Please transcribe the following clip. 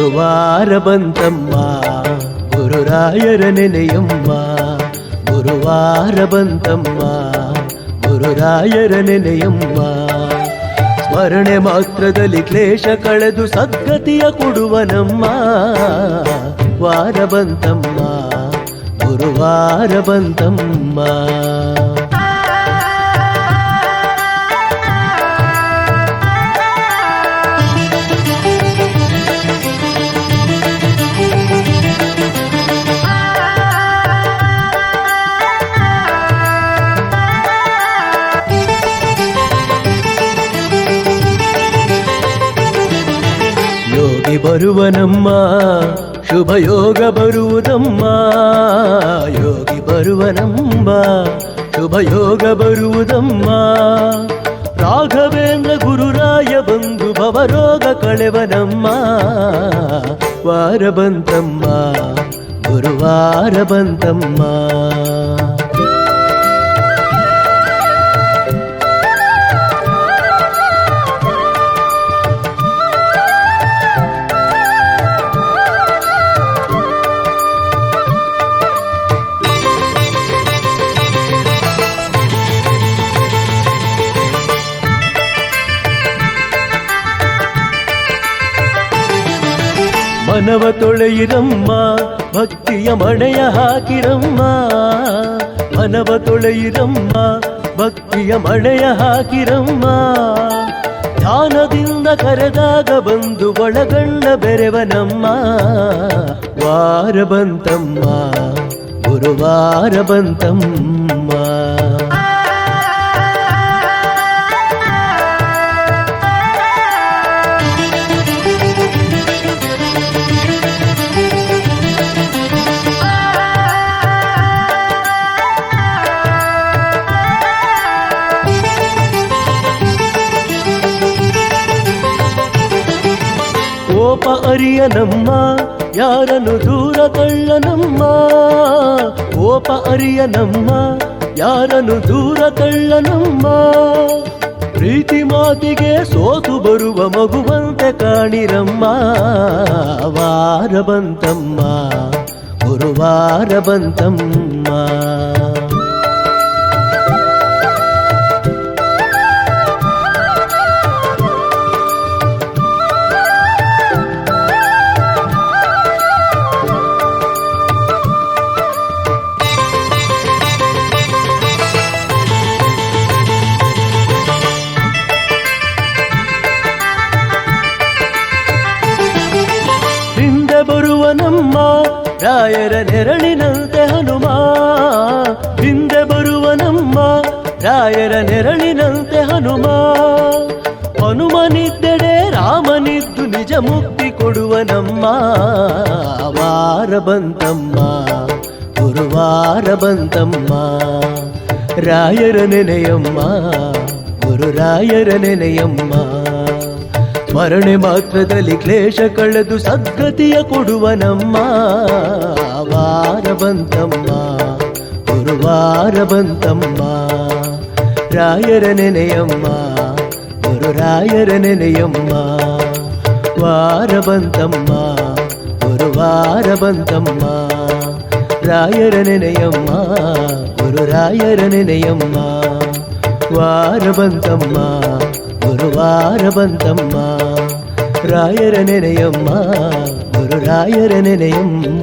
ಗುರುವಾರ ಬಂತಮ್ಮ ಗುರುರಾಯರ ನೆನೆಯಮ್ಮ. ಗುರುವಾರ ಬಂತಮ್ಮ ಗುರುರಾಯರ ನೆನೆಯಮ್ಮ. ಸ್ಮರಣೆ ಮಾತ್ರದಲ್ಲಿ ಕ್ಲೇಶ ಕಳೆದು ಸದ್ಗತಿಯ ಕೊಡುವನಮ್ಮ. ವಾರ ಬಂತಮ್ಮ ಗುರುವಾರ ಬಂತಮ್ಮ. ಯೋಗಿ ಬರುವನಮ್ಮ ಶುಭಯೋಗ ಬರುವುದಮ್ಮ. ಯೋಗಿ ಬರುವನಮ್ಮ ಶುಭಯೋಗ ಬರುವುದಮ್ಮ. ರಾಘವೇಂದ್ರ ಗುರುರಾಯ ಬಂಧು ಭವರೋಗ ಕಳೆವನಮ್ಮ. ವಾರ ಬಂತಮ್ಮ ಗುರುವಾರ ಬಂತಮ್ಮ. ಮನವ ತೊಳೆಯಿರಮ್ಮ ಭಕ್ತಿಯ ಮಣೆಯ ಹಾಕಿರಮ್ಮ. ಮನವ ತೊಳೆಯಿರಮ್ಮ ಭಕ್ತಿಯ ಮಣೆಯ ಹಾಕಿರಮ್ಮ. ಧ್ಯಾನದಿಂದ ಕರೆದಾಗ ಬಂದು ಒಳಗಣ್ಣ ಬೆರೆವನಮ್ಮ. ವಾರ ಬಂತಮ್ಮ ಗುರುವಾರ ಬಂತಮ್ಮ. ಕೋಪ ಅರಿಯನಮ್ಮ ಯಾರನ್ನು ದೂರ ತಳ್ಳನಮ್ಮ. ಕೋಪ ಅರಿಯನಮ್ಮ ಯಾರನ್ನು ದೂರ ತಳ್ಳನಮ್ಮ. ಪ್ರೀತಿ ಮಾತಿಗೆ ಸೋತು ಬರುವ ಮಗುವಂತೆ ಕಾಣಿರಮ್ಮ. ವಾರ ಬಂತಮ್ಮ ಗುರುವಾರ ಬಂತಮ್ಮ. ಬರುವನಮ್ಮ ರಾಯರ ನೆರಳಿನಂತೆ ಹನುಮ. ಹಿಂದೆ ಬರುವನಮ್ಮ ರಾಯರ ನೆರಳಿನಂತೆ ಹನುಮ. ಹನುಮನಿದ್ದೆಡೆ ರಾಮನಿದ್ದು ನಿಜ ಮುಕ್ತಿ ಕೊಡುವನಮ್ಮ. ವಾರ ಬಂತಮ್ಮ ಗುರುವಾರ ಬಂತಮ್ಮ. ರಾಯರ ನೆನೆಯಮ್ಮ ಗುರುರಾಯರ ನೆನೆಯಮ್ಮ. ಸ್ಮರಣೆ ಮಾತ್ರದಲ್ಲಿ ಕ್ಲೇಶ ಕಳೆದು ಸದ್ಗತಿಯ ಕೊಡುವನಮ್ಮ. ವಾರ ಬಂತಮ್ಮ ಗುರುವಾರ ಬಂತಮ್ಮ. ರಾಯರ ನೆನೆಯಮ್ಮ ಗುರುರಾಯರ ನೆನೆಯಮ್ಮ. ವಾರ ಬಂತಮ್ಮ ಗುರುವಾರ ಬಂತಮ್ಮ. ರಾಯರ ನೆನೆಯಮ್ಮ ಗುರುರಾಯರ ನೆನೆಯಮ್ಮ. ವಾರ ಬಂತಮ್ಮ ಗುರುವಾರ ಬಂತಮ್ಮ. ರಾಯರ ನೆನೆಯಮ್ಮ ಗುರುರಾಯರ ನೆನೆಯಮ್ಮ.